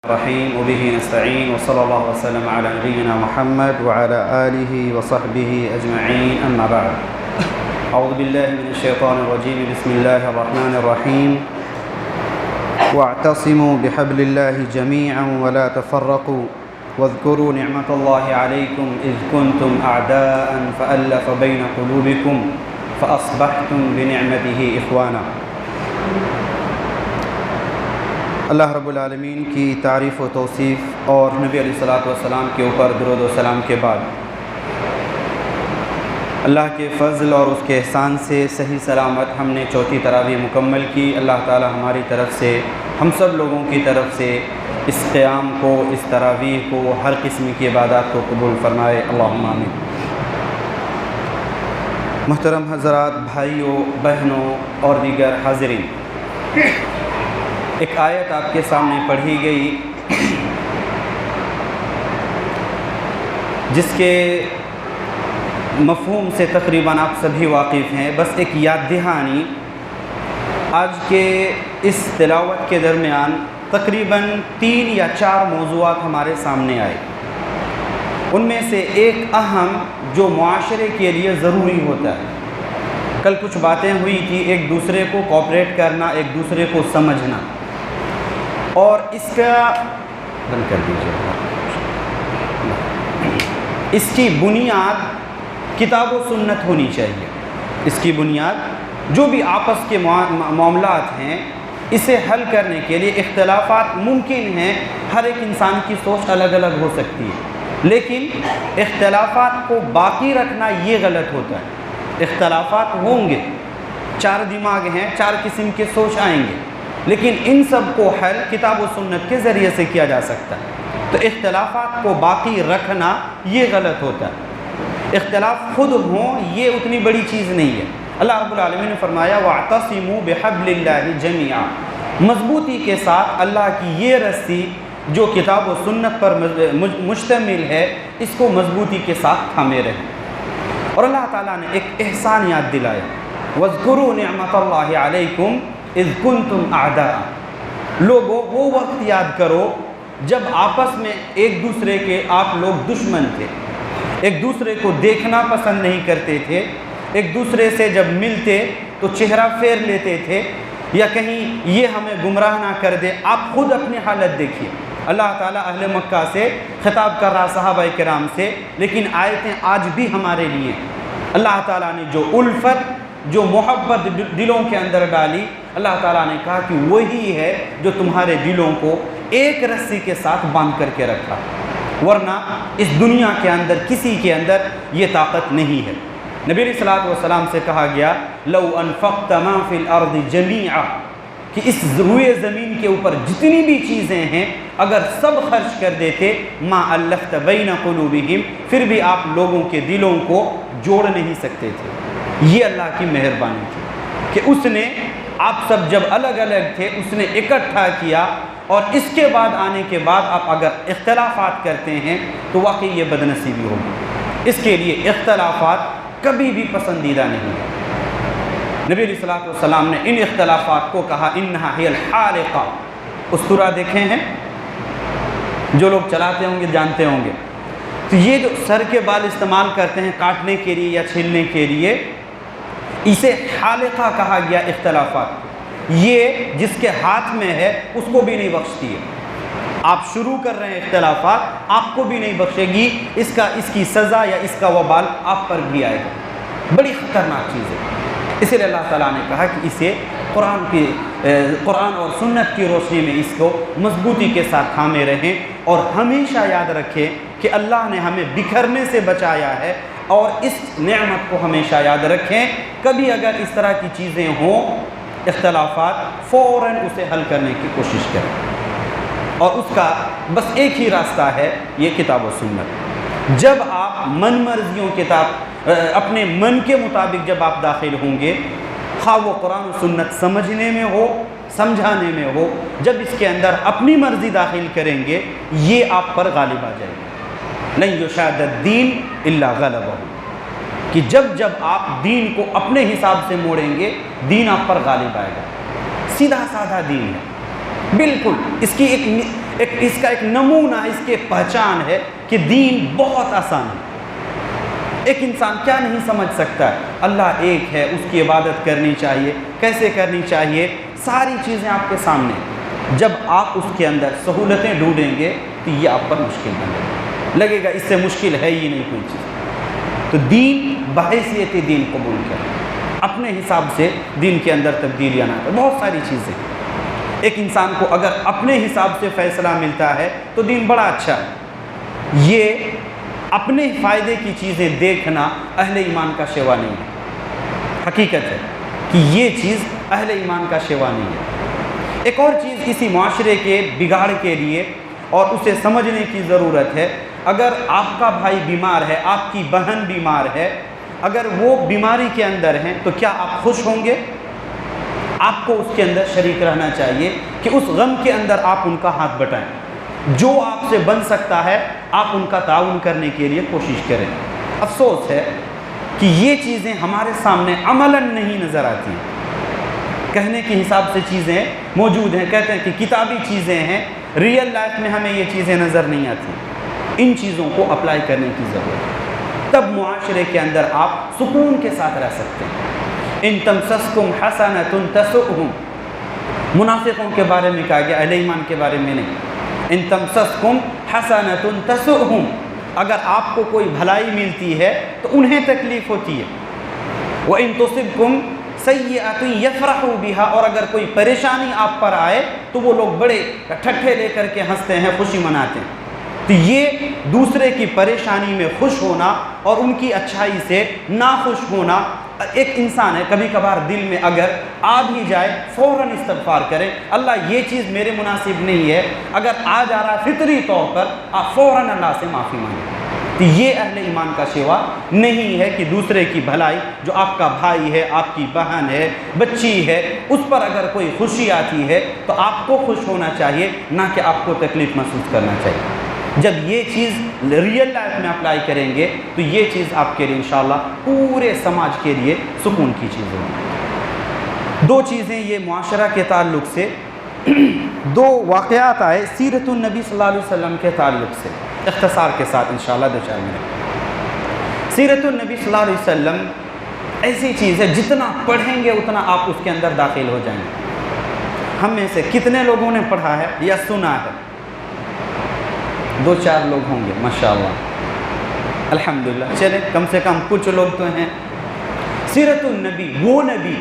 الرحيم وبه نستعين وصلى الله وسلم على نبينا محمد وعلى آله وصحبه أجمعين أما بعد أعوذ بالله من الشيطان الرجيم بسم الله الرحمن الرحيم واعتصموا بحبل الله جميعا ولا تفرقوا واذكروا نعمة الله عليكم إذ كنتم أعداء فألف بين قلوبكم فأصبحتم بنعمته إخوانا۔ اللہ رب العالمین کی تعریف و توصیف اور نبی علیہ الصلوۃ والسلام کے اوپر درود و سلام کے بعد اللہ کے فضل اور اس کے احسان سے صحیح سلامت ہم نے چوتھی تراویح مکمل کی۔ اللہ تعالی ہماری طرف سے، ہم سب لوگوں کی طرف سے اس قیام کو، اس تراویح کو، ہر قسم کی عبادات کو قبول فرمائے، اللہم آمین۔ محترم حضرات، بھائیوں، بہنوں اور دیگر حاضرین، ایک آیت آپ کے سامنے پڑھی گئی جس کے مفہوم سے تقریباً آپ سبھی واقف ہیں۔ بس ایک یاد دہانی، آج کے اس تلاوت کے درمیان تقریباً 3 یا 4 موضوعات ہمارے سامنے آئے۔ ان میں سے ایک اہم جو معاشرے کے لیے ضروری ہوتا ہے، کل کچھ باتیں ہوئی تھی، ایک دوسرے کو کوآپریٹ کرنا، ایک دوسرے کو سمجھنا، اور اس کا بند کر دیجیے، اس کی بنیاد کتاب و سنت ہونی چاہیے۔ اس کی بنیاد جو بھی آپس کے معاملات ہیں، اسے حل کرنے کے لیے اختلافات ممکن ہیں، ہر ایک انسان کی سوچ الگ الگ ہو سکتی ہے، لیکن اختلافات کو باقی رکھنا یہ غلط ہوتا ہے۔ اختلافات ہوں گے، 4 دماغ ہیں، 4 قسم کے سوچ آئیں گے، لیکن ان سب کو حل کتاب و سنت کے ذریعے سے کیا جا سکتا ہے۔ تو اختلافات کو باقی رکھنا یہ غلط ہوتا ہے۔ اختلاف خود ہوں یہ اتنی بڑی چیز نہیں ہے۔ اللہ رب العالمین نے فرمایا وَاعْتَصِمُوا بِحَبْلِ اللَّهِ جَمِيعًا، مضبوطی کے ساتھ اللہ کی یہ رسی جو کتاب و سنت پر مشتمل ہے، اس کو مضبوطی کے ساتھ تھامے رہیں۔ اور اللہ تعالیٰ نے ایک احسان یاد دلایا، وَاذْكُرُوا نِعْمَةَ اللَّهِ عَلَيْكُمْ اذ کنتم اعداء، لوگوں وہ وقت یاد کرو جب آپس میں ایک دوسرے کے آپ لوگ دشمن تھے، ایک دوسرے کو دیکھنا پسند نہیں کرتے تھے، ایک دوسرے سے جب ملتے تو چہرہ پھیر لیتے تھے، یا کہیں یہ ہمیں گمراہ نہ کر دے۔ آپ خود اپنی حالت دیکھیے، اللہ تعالیٰ اہل مکہ سے خطاب کر رہا، صحابہ کرام سے، لیکن آیتیں آج بھی ہمارے لیے۔ اللہ تعالیٰ نے جو الفت، جو محبت دلوں کے اندر ڈالی، اللہ تعالیٰ نے کہا کہ وہی ہے جو تمہارے دلوں کو ایک رسی کے ساتھ باندھ کر کے رکھا، ورنہ اس دنیا کے اندر کسی کے اندر یہ طاقت نہیں ہے۔ نبی علیہ الصلوۃ والسلام سے کہا گیا لو انفقت ما فی الارض جمیعا، کہ اس روئے زمین کے اوپر جتنی بھی چیزیں ہیں اگر سب خرچ کر دیتے، ما الفت بین قلوبہم، پھر بھی آپ لوگوں کے دلوں کو جوڑ نہیں سکتے تھے۔ یہ اللہ کی مہربانی تھی کہ اس نے آپ سب جب الگ الگ تھے اس نے اکٹھا کیا، اور اس کے بعد آنے کے بعد آپ اگر اختلافات کرتے ہیں تو واقعی یہ بدنصیبی ہوگی۔ اس کے لیے اختلافات کبھی بھی پسندیدہ نہیں ہے۔ نبی علیہ الصلوۃ والسلام نے ان اختلافات کو کہا انہا ہی الحالقہ۔ اسطورہ دیکھے ہیں، جو لوگ چلاتے ہوں گے جانتے ہوں گے، تو یہ جو سر کے بال استعمال کرتے ہیں کاٹنے کے لیے یا چھیلنے کے لیے، اسے حالقہ کہا گیا اختلافات۔ یہ جس کے ہاتھ میں ہے اس کو بھی نہیں بخشتی ہے۔ آپ شروع کر رہے ہیں اختلافات، آپ کو بھی نہیں بخشے گی، اس کی سزا یا اس کا وبال آپ پر بھی آئے گا۔ بڑی خطرناک چیز ہے۔ اسی لیے اللہ تعالیٰ نے کہا کہ اسے قرآن اور سنت کی روشنی میں اس کو مضبوطی کے ساتھ تھامے رہیں، اور ہمیشہ یاد رکھیں کہ اللہ نے ہمیں بکھرنے سے بچایا ہے، اور اس نعمت کو ہمیشہ یاد رکھیں۔ کبھی اگر اس طرح کی چیزیں ہوں، اختلافات، فوراً اسے حل کرنے کی کوشش کریں، اور اس کا بس ایک ہی راستہ ہے، یہ کتاب و سنت۔ جب آپ من مرضیوں کتاب اپنے من کے مطابق جب آپ داخل ہوں گے، خواہ وہ قرآن و سنت سمجھنے میں ہو، سمجھانے میں ہو، جب اس کے اندر اپنی مرضی داخل کریں گے، یہ آپ پر غالب آ جائے گا۔ لن یشاد الدین الا غلبہ، کہ جب آپ دین کو اپنے حساب سے موڑیں گے، دین آپ پر غالب آئے گا۔ سیدھا سادہ دین ہے، بالکل اس کی ایک اس کا ایک نمونہ، اس کی پہچان ہے کہ دین بہت آسان ہے۔ ایک انسان کیا نہیں سمجھ سکتا؟ اللہ ایک ہے، اس کی عبادت کرنی چاہیے، کیسے کرنی چاہیے، ساری چیزیں آپ کے سامنے۔ جب آپ اس کے اندر سہولتیں ڈھونڈیں گے تو یہ آپ پر مشکل بنے لگے گا، اس سے مشکل ہے ہی نہیں کوئی چیز۔ تو دین بحیثیت دین قبول کریں، اپنے حساب سے دین کے اندر تبدیلیاں نہ کریں۔ بہت ساری چیزیں ایک انسان کو اگر اپنے حساب سے فیصلہ ملتا ہے تو دین بڑا اچھا ہے۔ یہ اپنے فائدے کی چیزیں دیکھنا اہل ایمان کا شیوا نہیں ہے۔ حقیقت ہے کہ یہ چیز اہل ایمان کا شیوا نہیں ہے۔ ایک اور چیز اسی معاشرے کے بگاڑ کے لیے اور اسے سمجھنے کی ضرورت ہے، اگر آپ کا بھائی بیمار ہے، آپ کی بہن بیمار ہے، اگر وہ بیماری کے اندر ہیں تو کیا آپ خوش ہوں گے؟ آپ کو اس کے اندر شریک رہنا چاہیے کہ اس غم کے اندر آپ ان کا ہاتھ بٹائیں، جو آپ سے بن سکتا ہے آپ ان کا تعاون کرنے کے لیے کوشش کریں۔ افسوس ہے کہ یہ چیزیں ہمارے سامنے عملاً نہیں نظر آتی ہیں۔ کہنے کے حساب سے چیزیں موجود ہیں، کہتے ہیں کہ کتابی چیزیں ہیں، ریئل لائف میں ہمیں یہ چیزیں نظر نہیں آتی۔ ان چیزوں کو اپلائی کرنے کی ضرورت ہے، تب معاشرے کے اندر آپ سکون کے ساتھ رہ سکتے ہیں۔ ان تمسسکم حسنۃ تسؤہم، منافقوں کے بارے میں کہا گیا، اہل ایمان کے بارے میں نہیں۔ ان تمسسکم حسنۃ تسؤہم، اگر آپ کو کوئی بھلائی ملتی ہے تو انہیں تکلیف ہوتی ہے۔ وَإِن تُصِبْكُمْ سیئۃ یفرحوا بہا، اور اگر کوئی پریشانی آپ پر آئے تو وہ لوگ بڑے ٹھٹھے لے کر کے ہنستے ہیں، خوشی مناتے ہیں۔ تو یہ دوسرے کی پریشانی میں خوش ہونا اور ان کی اچھائی سے ناخوش ہونا، ایک انسان ہے کبھی کبھار دل میں اگر آ بھی جائے فوراً استغفار کرے، اللہ یہ چیز میرے مناسب نہیں ہے، اگر آ جا رہا فطری طور پر آپ فوراً اللہ سے معافی مانگیں۔ تو یہ اہل ایمان کا شیوا نہیں ہے کہ دوسرے کی بھلائی، جو آپ کا بھائی ہے، آپ کی بہن ہے، بچی ہے، اس پر اگر کوئی خوشی آتی ہے تو آپ کو خوش ہونا چاہیے، نہ کہ آپ کو تکلیف محسوس کرنا چاہیے۔ جب یہ چیز ریئل لائف میں اپلائی کریں گے تو یہ چیز آپ کے لیے انشاءاللہ پورے سماج کے لیے سکون کی چیز ہوگی۔ دو چیزیں یہ معاشرہ کے تعلق سے، دو واقعات آئے سیرت النبی صلی اللہ علیہ وسلم کے تعلق سے، اختصار کے ساتھ انشاءاللہ 2-4 منٹ۔ سیرت النبی صلی اللہ علیہ وسلم ایسی چیز ہے جتنا پڑھیں گے اتنا آپ اس کے اندر داخل ہو جائیں گے۔ ہم میں سے کتنے لوگوں نے پڑھا ہے یا سنا ہے؟ 2-4 لوگ ہوں گے ماشاءاللہ، الحمدللہ۔ چلے کم سے کم کچھ لوگ تو ہیں۔ سیرت النبی، وہ نبی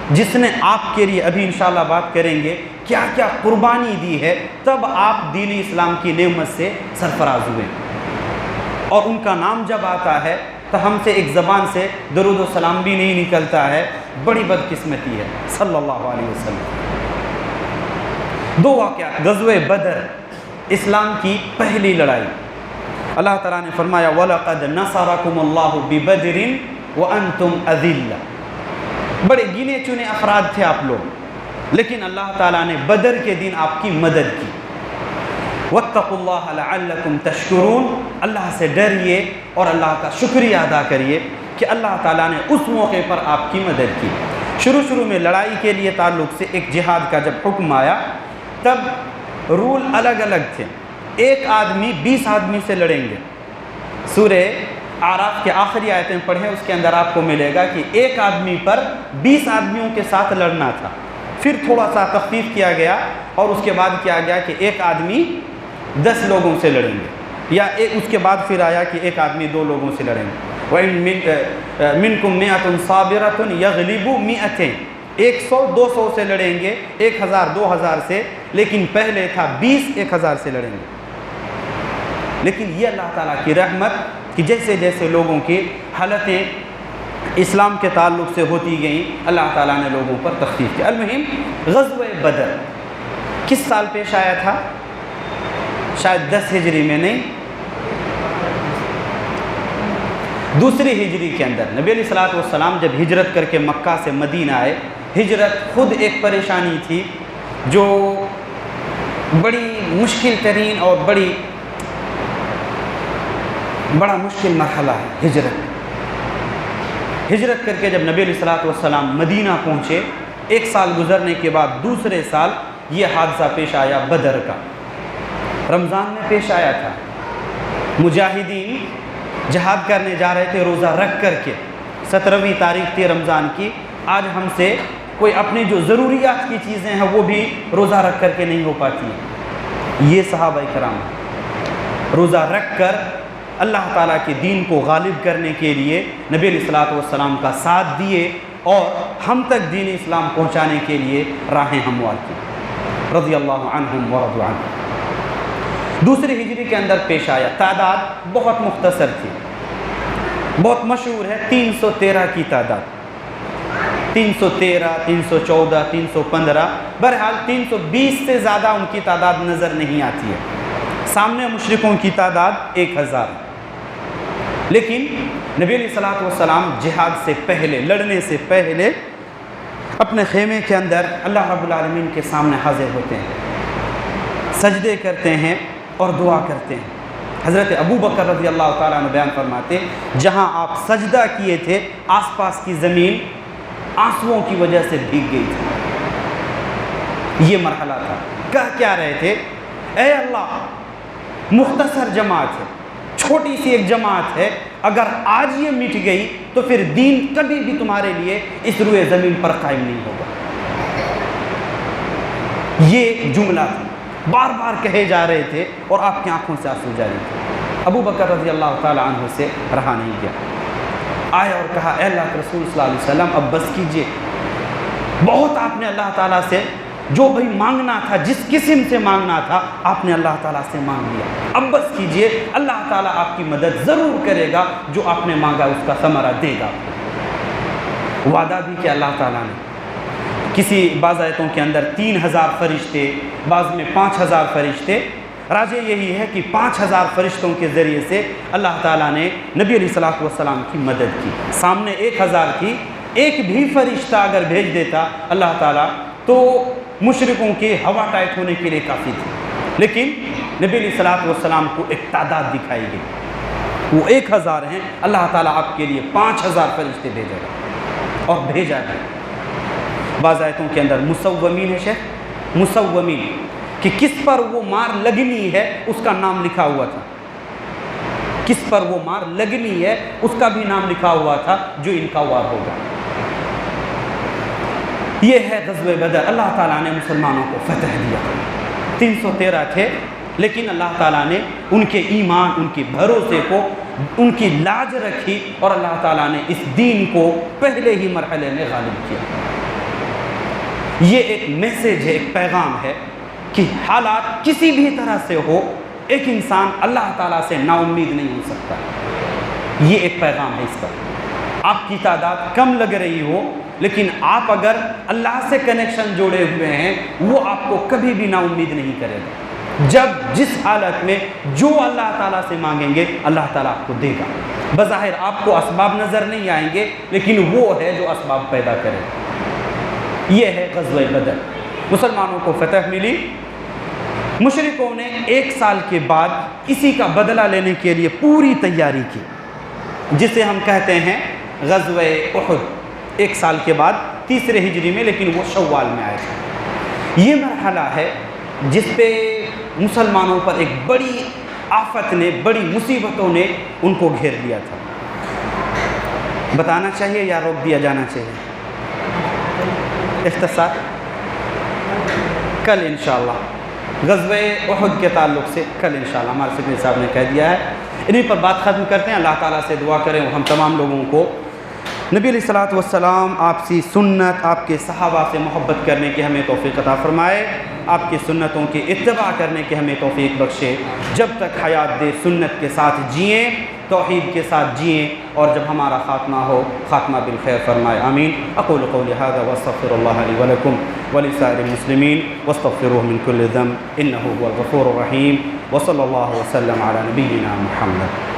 جس نے آپ کے لیے، ابھی انشاءاللہ بات کریں گے، کیا کیا قربانی دی ہے، تب آپ دین اسلام کی نعمت سے سرفراز ہوئے۔ اور ان کا نام جب آتا ہے تو ہم سے ایک زبان سے درود و سلام بھی نہیں نکلتا ہے، بڑی بدقسمتی ہے، صلی اللہ علیہ وسلم۔ دو واقعات، غزوہ بدر، اسلام کی پہلی لڑائی۔ اللہ تعالیٰ نے فرمایا وَلَقَدْ نَصَرَكُمُ اللَّهُ بِبَدْرٍ وَأَنْتُمْ أَذِلَّةٌ، بڑے گنے چنے افراد تھے آپ لوگ، لیکن اللہ تعالیٰ نے بدر کے دن آپ کی مدد کی۔ وَاتَّقُوا اللَّهَ لَعَلَّكُمْ تَشْكُرُونَ، اللہ سے ڈریے اور اللہ کا شکریہ ادا کریے کہ اللہ تعالیٰ نے اس موقع پر آپ کی مدد کی۔ شروع میں لڑائی کے لیے تعلق سے ایک جہاد کا جب حکم آیا تب رول الگ الگ تھے۔ ایک آدمی 20 آدمی سے لڑیں گے۔ سورہ اعراف کے آخری آیتیں پڑھیں، اس کے اندر آپ کو ملے گا کہ ایک آدمی پر 20 آدمیوں کے ساتھ لڑنا تھا۔ پھر تھوڑا سا تخفیف کیا گیا اور اس کے بعد کیا گیا کہ ایک آدمی 10 لوگوں سے لڑیں گے، یا اس کے بعد پھر آیا کہ ایک آدمی 2 لوگوں سے لڑیں گے۔ وَإِن مِّنكُم مِّئَةٌ صَابِرَةٌ يَغْلِبُ مِئَتَيْنِ، 100-200 سے لڑیں گے، 1000-2000 سے، لیکن پہلے تھا 20-1000 سے لڑیں گے۔ لیکن یہ اللہ تعالیٰ کی رحمت کہ جیسے جیسے لوگوں کی حالتیں اسلام کے تعلق سے ہوتی گئیں، اللہ تعالیٰ نے لوگوں پر تخفیف کیا۔ المہم غزوہ بدر کس سال پیش آیا تھا؟ شاید 10 ہجری میں نہیں، 2 ہجری کے اندر نبی علیہ الصلوۃ والسلام جب ہجرت کر کے مکہ سے مدینہ آئے، ہجرت خود ایک پریشانی تھی جو بڑی مشکل ترین اور بڑا مشکل مرحلہ ہے۔ ہجرت کر کے جب نبی علیہ الصلوۃ والسلام مدینہ پہنچے، 1 سال گزرنے کے بعد دوسرے سال یہ حادثہ پیش آیا بدر کا۔ رمضان میں پیش آیا تھا، مجاہدین جہاد کرنے جا رہے تھے روزہ رکھ کر کے، 17ویں تاریخ تھی رمضان کی۔ آج ہم سے کوئی اپنی جو ضروریات کی چیزیں ہیں وہ بھی روزہ رکھ کر کے نہیں ہو پاتی ہیں۔ یہ صحابہ کرام روزہ رکھ کر اللہ تعالیٰ کے دین کو غالب کرنے کے لیے نبی علیہ الصلوۃ والسلام کا ساتھ دیے اور ہم تک دین اسلام پہنچانے کے لیے راہیں ہموار کی، رضی اللہ عنہم ورضوا عنہ۔ دوسری ہجری کے اندر پیش آیا، تعداد بہت مختصر تھی، بہت مشہور ہے، 313 کی تعداد، 313 314 315، بہرحال 320 سے زیادہ ان کی تعداد نظر نہیں آتی ہے۔ سامنے مشرکوں کی تعداد 1000، لیکن نبی علیہ الصلوۃ والسلام جہاد سے پہلے، لڑنے سے پہلے اپنے خیمے کے اندر اللہ رب العالمین کے سامنے حاضر ہوتے ہیں، سجدے کرتے ہیں اور دعا کرتے ہیں۔ حضرت ابو بکر رضی اللہ تعالیٰ عنہ بیان فرماتے، جہاں آپ سجدہ کیے تھے آس پاس کی زمین آنسوؤں کی وجہ سے بھیگ گئی تھی۔ یہ مرحلہ تھا، کہہ کیا رہے تھے، اے اللہ مختصر جماعت ہے، چھوٹی سی ایک جماعت ہے، اگر آج یہ مٹ گئی تو پھر دین کبھی بھی تمہارے لیے اس روئے زمین پر قائم نہیں ہوگا۔ یہ جملہ تھا، بار بار کہے جا رہے تھے اور آپ کی آنکھوں سے آنسو جاری تھے۔ ابو بکر رضی اللہ تعالیٰ عنہ سے رہا نہیں گیا، آئے اور کہا، اے اللہ کے رسول صلی اللہ علیہ وسلم اب بس کیجئے، بہت آپ نے اللہ تعالیٰ سے جو بھائی مانگنا تھا، جس قسم سے مانگنا تھا آپ نے اللہ تعالیٰ سے مانگ لیا، اب بس کیجئے، اللہ تعالیٰ آپ کی مدد ضرور کرے گا، جو آپ نے مانگا اس کا ثمرہ دے گا۔ وعدہ بھی کہ اللہ تعالیٰ نے کسی بعض آیتوں کے اندر 3000 فرشتے، بعض میں 5000 فرشتے، راجع یہی ہے کہ 5000 فرشتوں کے ذریعے سے اللہ تعالیٰ نے نبی علیہ الصلوۃ والسلام کی مدد کی۔ سامنے 1000 تھی، ایک بھی فرشتہ اگر بھیج دیتا اللہ تعالیٰ تو مشرکوں کے ہوا ٹائٹ ہونے کے لیے کافی تھی، لیکن نبی علیہ الصلوۃ والسلام کو ایک تعداد دکھائی گئی، وہ 1000 ہیں، اللہ تعالیٰ آپ کے لیے 5000 فرشتے بھیجے گا، اور بھیجا گیا۔ بعض آیتوں کے اندر مسومین ہے، شیخ مسومین، کہ کس پر وہ مار لگنی ہے اس کا نام لکھا ہوا تھا، کس پر وہ مار لگنی ہے اس کا بھی نام لکھا ہوا تھا جو ان کا وار ہوگا۔ یہ ہے غزوہ بدر، اللہ تعالیٰ نے مسلمانوں کو فتح دیا۔ 313 تھے، لیکن اللہ تعالیٰ نے ان کے ایمان، ان کے بھروسے کو، ان کی لاج رکھی، اور اللہ تعالیٰ نے اس دین کو پہلے ہی مرحلے میں غالب کیا۔ یہ ایک میسیج ہے، ایک پیغام ہے کہ حالات کسی بھی طرح سے ہو، ایک انسان اللہ تعالیٰ سے نا امید نہیں ہو سکتا۔ یہ ایک پیغام ہے اس کا۔ آپ کی تعداد کم لگ رہی ہو، لیکن آپ اگر اللہ سے کنیکشن جوڑے ہوئے ہیں، وہ آپ کو کبھی بھی نا امید نہیں کرے گا۔ جب جس حالت میں جو اللہ تعالیٰ سے مانگیں گے اللہ تعالیٰ آپ کو دے گا۔ بظاہر آپ کو اسباب نظر نہیں آئیں گے، لیکن وہ ہے جو اسباب پیدا کرے۔ یہ ہے غزوہ بدر، مسلمانوں کو فتح ملی۔ مشرکوں نے 1 سال کے بعد اسی کا بدلہ لینے کے لیے پوری تیاری کی، جسے ہم کہتے ہیں غزوہ احد۔ 1 سال کے بعد 3 ہجری میں، لیکن وہ شوال میں آیا تھا۔ یہ مرحلہ ہے جس پہ مسلمانوں پر ایک بڑی آفت نے، بڑی مصیبتوں نے ان کو گھیر لیا تھا۔ بتانا چاہیے یا روک دیا جانا چاہیے؟ اختصار کل انشاءاللہ غزوہ احد کے تعلق سے کل انشاءاللہ ہمارے سکریٹری صاحب نے کہہ دیا ہے، انہی پر بات ختم کرتے ہیں۔ اللہ تعالیٰ سے دعا کریں ہم تمام لوگوں کو نبی علیہ الصلوۃ والسلام، آپ سی سنت، آپ کے صحابہ سے محبت کرنے کی ہمیں توفیق عطا فرمائے، آپ کی سنتوں کی اتباع کرنے کی ہمیں توفیق بخشے، جب تک حیات دے سنت کے ساتھ جئیں، توحید کے ساتھ جئیں، اور جب ہمارا خاتمہ ہو خاتمہ بالخیر فرمائے، آمین۔ اقول قولی ھذا واستغفر اللہ لی ولکم ولسائر المسلمین واستغفروہ من کل ذنب انہ هو الغفور الرحیم، وصلی اللہ وسلم علی نبینا محمد۔